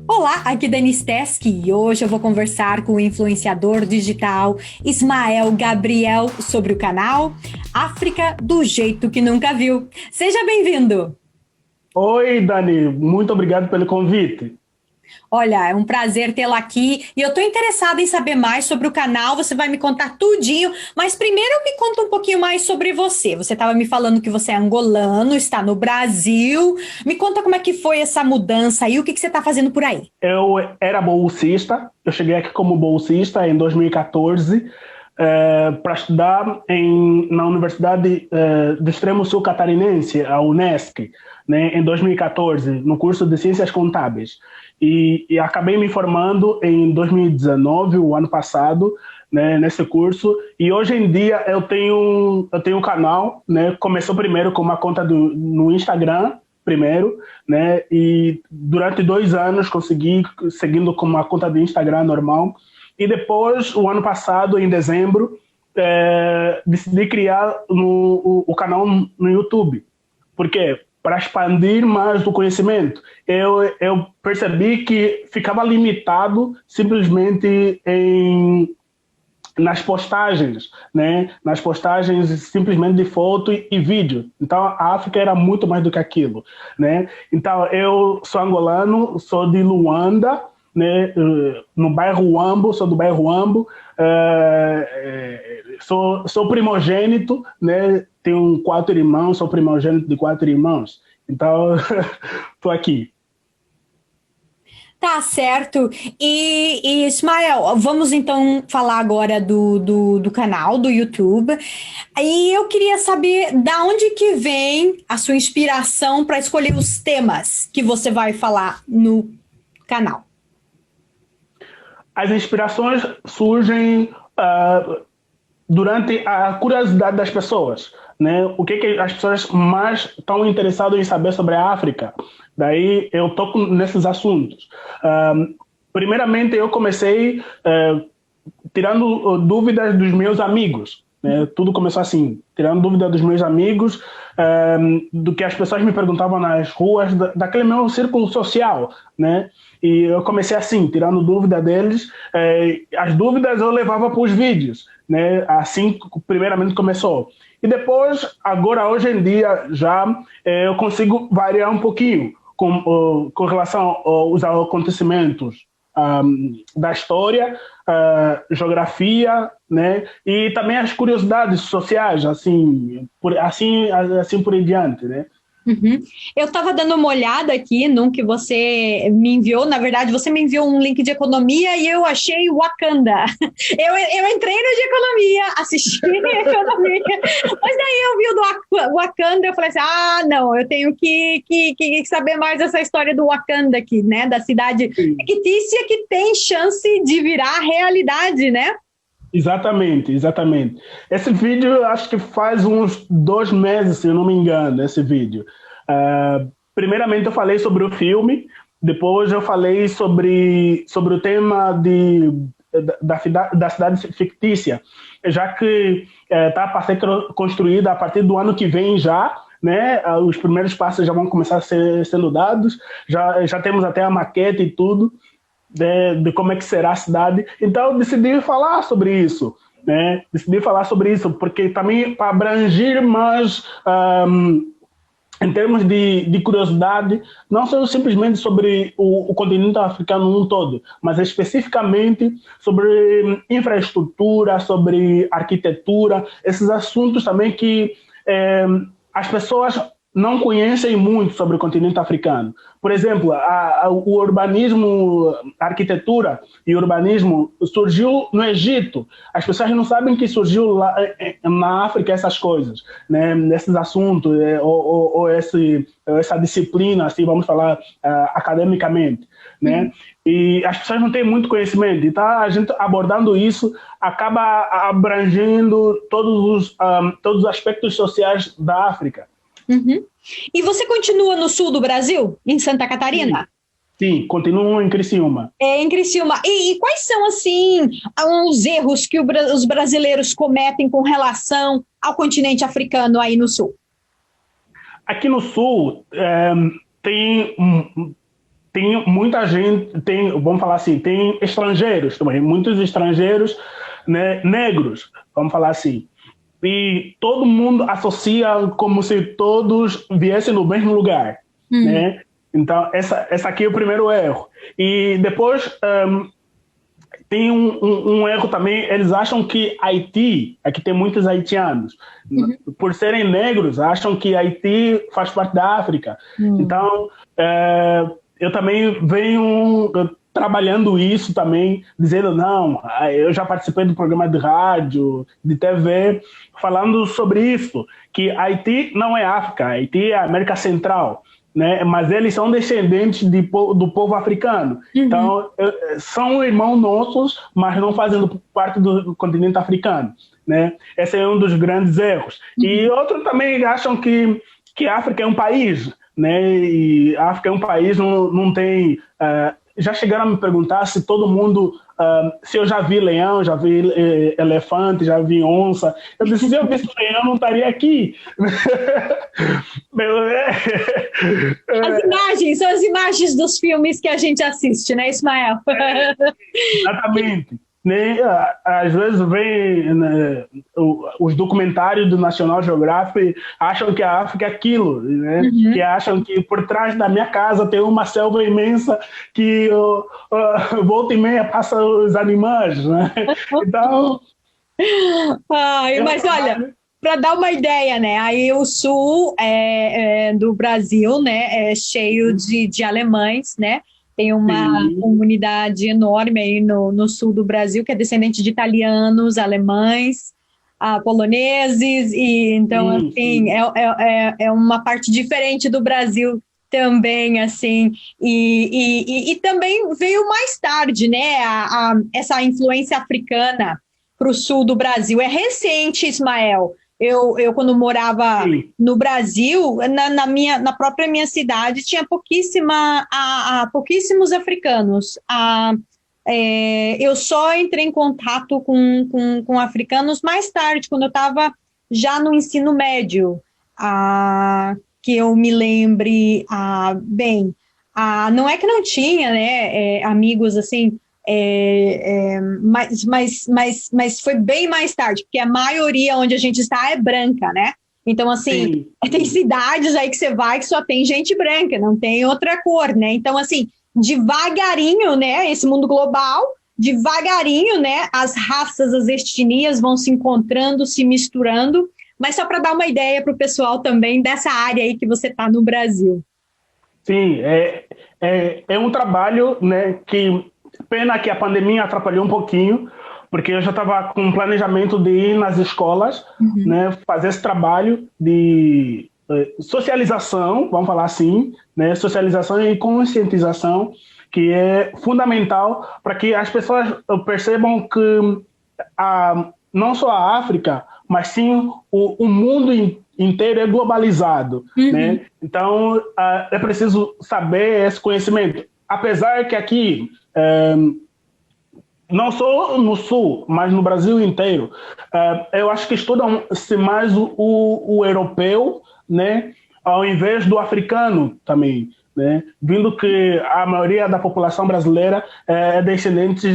Olá, aqui é Denise Teske e hoje eu vou conversar com o influenciador digital Ismael Gabriel sobre o canal África do Jeito que Nunca Viu. Seja bem-vindo! Oi, Dani, muito obrigado pelo convite. Olha, é um prazer tê-la aqui e eu estou interessada em saber mais sobre o canal, você vai me contar tudinho, mas primeiro me conta um pouquinho mais sobre você. Você estava me falando que você é angolano, está no Brasil. Me conta como é que foi essa mudança aí, o que você está fazendo por aí? Eu era bolsista, eu cheguei aqui como bolsista em 2014 para estudar na Universidade do Extremo Sul Catarinense, a UNESCO, né, em 2014, no curso de Ciências Contábeis. E acabei me formando em 2019, o ano passado, né, nesse curso. E hoje em dia eu tenho um canal, né, começou primeiro com uma conta no Instagram, primeiro, né? E durante 2 anos consegui seguindo com uma conta de Instagram normal. E depois, o ano passado, em dezembro, decidi criar o canal no YouTube. Por quê? Para expandir mais o conhecimento. Eu percebi que ficava limitado simplesmente nas postagens, né? Nas postagens simplesmente de foto e vídeo. Então a África era muito mais do que aquilo, né? Então eu sou angolano, sou de Luanda, né? No bairro Huambo, sou do bairro Huambo, sou primogênito, né? Tenho 4 irmãos, sou primogênito de 4 irmãos. Então estou aqui. Tá certo. E Ismael, vamos então falar agora do canal do YouTube. Aí eu queria saber da onde que vem a sua inspiração para escolher os temas que você vai falar no canal. As inspirações surgem durante a curiosidade das pessoas, né? O que as pessoas mais estão interessadas em saber sobre a África? Daí eu toco nesses assuntos. Primeiramente, eu comecei tirando dúvidas dos meus amigos, né? Tudo começou assim, tirando dúvida dos meus amigos, do que as pessoas me perguntavam nas ruas, daquele meu círculo social, né? E eu comecei assim, tirando dúvida deles. As dúvidas eu levava para os vídeos, né? Assim, primeiramente começou. E depois, agora, hoje em dia, já eu consigo variar um pouquinho com relação aos acontecimentos da história, geografia, né? E também as curiosidades sociais, assim por em diante, né? Uhum. Eu estava dando uma olhada aqui num que você me enviou. Na verdade, você me enviou um link de economia e eu achei Wakanda. Eu entrei no de economia, assisti economia, mas daí eu vi o do Wakanda. Eu falei assim: ah, não, eu tenho que saber mais dessa história do Wakanda aqui, né? Da cidade Sim. fictícia que tem chance de virar realidade, né? Exatamente, exatamente. Esse vídeo, eu acho que faz uns 2 meses, se eu não me engano, esse vídeo. Primeiramente, eu falei sobre o filme, depois eu falei sobre o tema da cidade fictícia, já que está para ser construída a partir do ano que vem já, né? Os primeiros passos já vão começar a ser sendo dados, já temos até a maquete e tudo de como é que será a cidade. Então eu decidi falar sobre isso, né? Decidi falar sobre isso porque também para abranger mais em termos de curiosidade, não só simplesmente sobre o continente africano num todo, mas especificamente sobre infraestrutura, sobre arquitetura, esses assuntos também que as pessoas não conhecem muito sobre o continente africano. Por exemplo, o urbanismo, a arquitetura e urbanismo surgiu no Egito. As pessoas não sabem que surgiu lá na África essas coisas, né? Esses assuntos, ou essa disciplina, assim, vamos falar academicamente, né? E as pessoas não têm muito conhecimento. Então, a gente abordando isso acaba abrangendo todos os aspectos sociais da África. Uhum. E você continua no sul do Brasil, em Santa Sim, Catarina? sim, continuam em Criciúma. É, em Criciúma. E quais são, assim, os erros que os brasileiros cometem com relação ao continente africano aí no sul? Aqui no sul tem tem muita gente, vamos falar assim, tem estrangeiros também, muitos estrangeiros, né, negros, vamos falar assim. E todo mundo associa como se todos viessem do mesmo lugar, né? Então, essa aqui é o primeiro erro. E depois tem um erro também, eles acham que Haiti, aqui tem muitos haitianos, por serem negros, acham que Haiti faz parte da África. Então, eu também venho trabalhando isso também, dizendo, não, eu já participei do programa de rádio, de TV, falando sobre isso, que Haiti não é África, Haiti é América Central, né? Mas eles são descendentes do povo africano. Então, são irmãos nossos, mas não fazem parte do continente africano, né? Esse é um dos grandes erros. E outros também acham que a África é um país, né? E a África é um país, não tem... já chegaram a me perguntar se todo mundo... se eu já vi leão, já vi elefante, já vi onça. Eu disse, se eu visse leão, não estaria aqui. As imagens, são as imagens dos filmes que a gente assiste, né, Ismael? Exatamente. Né? Às vezes vem, né, os documentários do National Geographic, acham que a África é aquilo, né? Que acham que por trás da minha casa tem uma selva imensa que volta e meia passa os animais, né? Então... mas olha, para dar uma ideia, né? Aí o sul do Brasil, né, é cheio de alemães, né? Tem uma comunidade enorme aí no sul do Brasil, que é descendente de italianos, alemães, poloneses, e então, assim, é uma parte diferente do Brasil também, assim, e também veio mais tarde, né, essa influência africana para o sul do Brasil. É recente, Ismael. Eu quando morava no Brasil, na própria minha cidade, tinha pouquíssimos africanos. Eu só entrei em contato com africanos mais tarde, quando eu estava já no ensino médio, que eu me lembre bem. Não é que não tinha, né, amigos assim, mas foi bem mais tarde, porque a maioria onde a gente está é branca, né? Então, assim, tem cidades aí que você vai que só tem gente branca, não tem outra cor, né? Então, assim, devagarinho, né, esse mundo global, devagarinho, né, as raças, as etnias vão se encontrando, se misturando, mas só para dar uma ideia para o pessoal também dessa área aí que você está no Brasil. Sim, é um trabalho, né, que... Pena que a pandemia atrapalhou um pouquinho, porque eu já estava com um planejamento de ir nas escolas, né, fazer esse trabalho de socialização, vamos falar assim, né, socialização e conscientização, que é fundamental para que as pessoas percebam que não só a África, mas sim o mundo inteiro é globalizado, né? Então, é preciso saber esse conhecimento. Apesar que aqui... não só no Sul, mas no Brasil inteiro, eu acho que estudam-se mais o europeu, né, ao invés do africano também, né, vindo que a maioria da população brasileira é descendente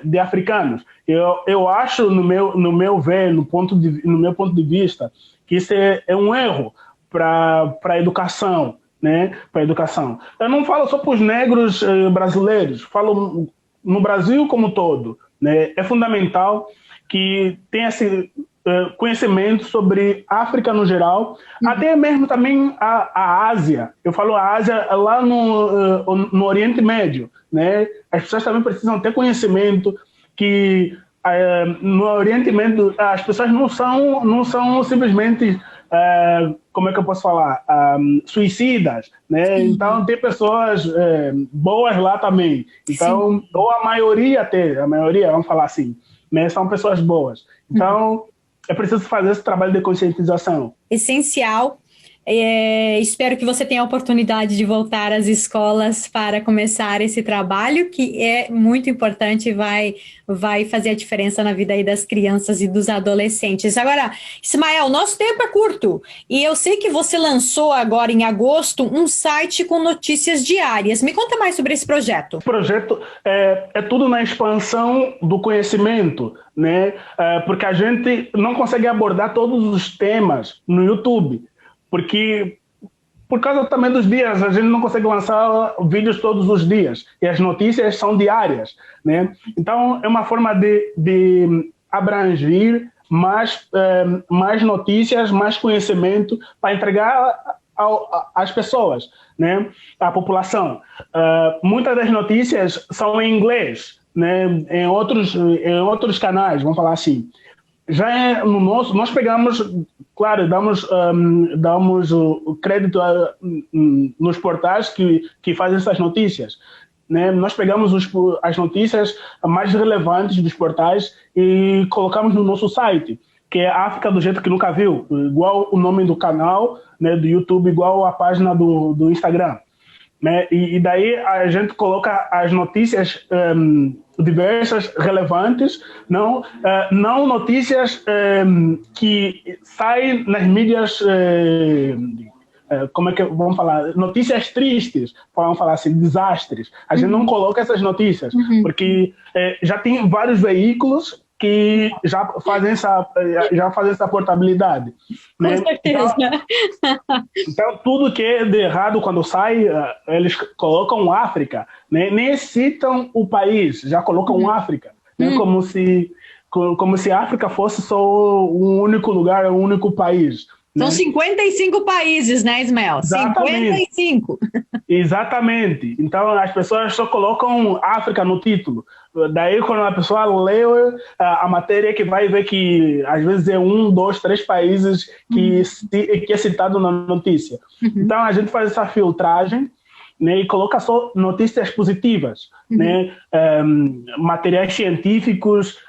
de africanos. Eu acho, no meu ver, no meu ponto de vista, que isso é um erro para a educação, né, para a educação. Eu não falo só para os negros brasileiros, falo no Brasil como um todo, né? É fundamental que tenha esse conhecimento sobre África no geral, até mesmo também a Ásia. Eu falo a Ásia lá no Oriente Médio, né? As pessoas também precisam ter conhecimento que no Oriente Médio as pessoas não são simplesmente como é que eu posso falar? Suicidas, né? Então tem pessoas boas lá também. Então, ou a maioria, vamos falar assim, né? São pessoas boas. Então, é preciso fazer esse trabalho de conscientização. Essencial. Espero que você tenha a oportunidade de voltar às escolas para começar esse trabalho, que é muito importante e vai fazer a diferença na vida aí das crianças e dos adolescentes. Agora, Ismael, nosso tempo é curto e eu sei que você lançou agora em agosto um site com notícias diárias. Me conta mais sobre esse projeto. O projeto é tudo na expansão do conhecimento, né? Porque a gente não consegue abordar todos os temas no YouTube, porque por causa também dos dias, a gente não consegue lançar vídeos todos os dias e as notícias são diárias, né? Então é uma forma de abranger mais notícias, mais conhecimento para entregar às pessoas, né? À população. Muitas das notícias são em inglês, né? Em outros canais, vamos falar assim. Já no nosso, nós pegamos, claro, damos o crédito nos portais que fazem essas notícias, né? Nós pegamos as notícias mais relevantes dos portais e colocamos no nosso site, que é África do Jeito que Nunca Viu, igual o nome do canal, né, do YouTube, igual a página do Instagram. Né? E daí a gente coloca as notícias diversas, relevantes, não notícias que saem nas mídias, como é que vamos falar? Notícias tristes, vamos falar assim, desastres. A gente não coloca essas notícias, porque já tem vários veículos que já fazem essa portabilidade. Né? Com certeza. Então, tudo que é de errado quando sai, eles colocam África, né? Nem citam o país, já colocam África, né? Como se a África fosse só um único lugar, um único país. São né? 55 países, né, Ismael? Exatamente. 55. Exatamente. Então, as pessoas só colocam África no título. Daí, quando a pessoa lê a matéria, que vai ver que, às vezes, é 1, 2, 3 países que é citado na notícia. Então, a gente faz essa filtragem, né, e coloca só notícias positivas, né, materiais científicos,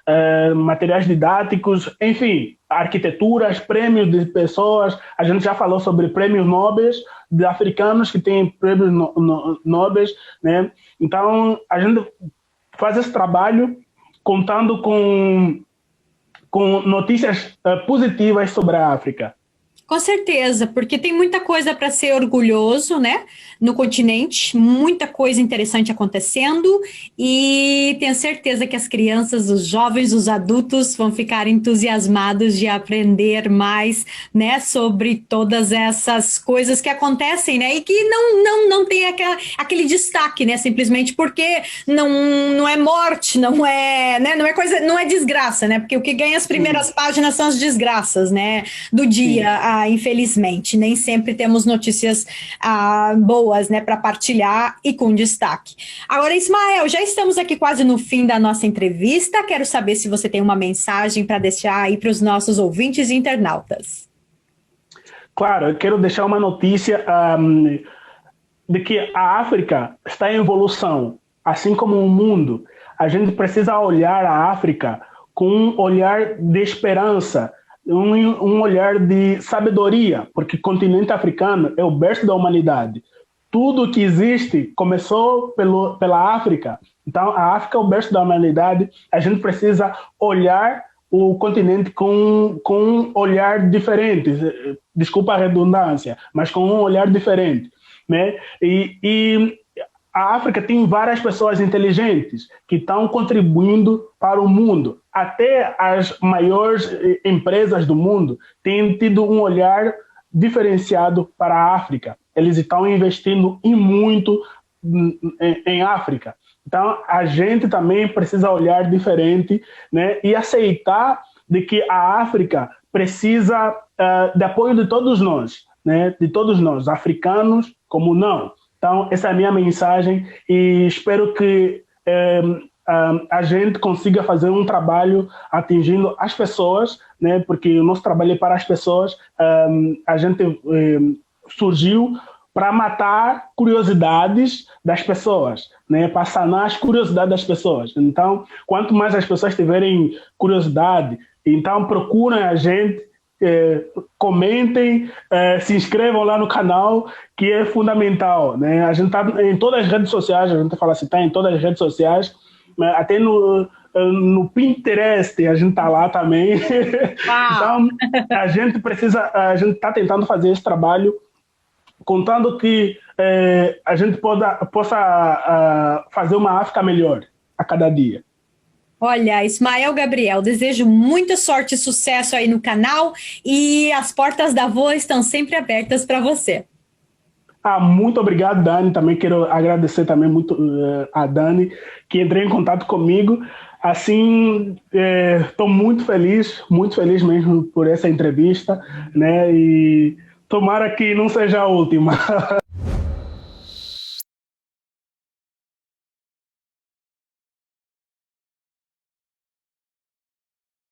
materiais didáticos, enfim, arquiteturas, prêmios de pessoas. A gente já falou sobre prêmios Nobel de africanos que têm prêmios Nobel, né? Então, a gente faz esse trabalho contando com notícias positivas sobre a África. Com certeza, porque tem muita coisa para ser orgulhoso, né, no continente, muita coisa interessante acontecendo e tenho certeza que as crianças, os jovens, os adultos vão ficar entusiasmados de aprender mais, né, sobre todas essas coisas que acontecem, né, e que não tem aquele destaque, né, simplesmente porque não é morte, não é coisa, não é desgraça, né, porque o que ganha as primeiras páginas são as desgraças, né, do dia. Infelizmente, nem sempre temos notícias boas, né, para partilhar e com destaque. Agora, Ismael, já estamos aqui quase no fim da nossa entrevista. Quero saber se você tem uma mensagem para deixar aí para os nossos ouvintes e internautas. Claro, eu quero deixar uma notícia de que a África está em evolução, assim como o mundo. A gente precisa olhar a África com um olhar de esperança, um olhar de sabedoria, porque o continente africano é o berço da humanidade. Tudo que existe começou pela África. Então, a África é o berço da humanidade. A gente precisa olhar o continente com um olhar diferente. Desculpa a redundância, mas com um olhar diferente. Né? E a África tem várias pessoas inteligentes que estão contribuindo para o mundo. Até as maiores empresas do mundo têm tido um olhar diferenciado para a África. Eles estão investindo muito em África. Então, a gente também precisa olhar diferente, né, e aceitar de que a África precisa de apoio de todos nós, né, de todos nós, africanos como não. Então, essa é a minha mensagem e espero que a gente consiga fazer um trabalho atingindo as pessoas, né? Porque o nosso trabalho é para as pessoas. A gente surgiu para matar curiosidades das pessoas, né? Para sanar as curiosidades das pessoas. Então, quanto mais as pessoas tiverem curiosidade, então procurem a gente comentem, se inscrevam lá no canal, que é fundamental, né? A gente está em todas as redes sociais, a gente fala assim, está em todas as redes sociais, né? Até no Pinterest a gente está lá também. Então, a gente está tentando fazer esse trabalho, contando que a gente possa fazer uma África melhor a cada dia. Olha, Ismael Gabriel, desejo muita sorte e sucesso aí no canal e as portas da Voa estão sempre abertas para você. Muito obrigado, Dani. Também quero agradecer também muito a Dani, que entrou em contato comigo. Assim, estou muito feliz mesmo por essa entrevista, né? E tomara que não seja a última.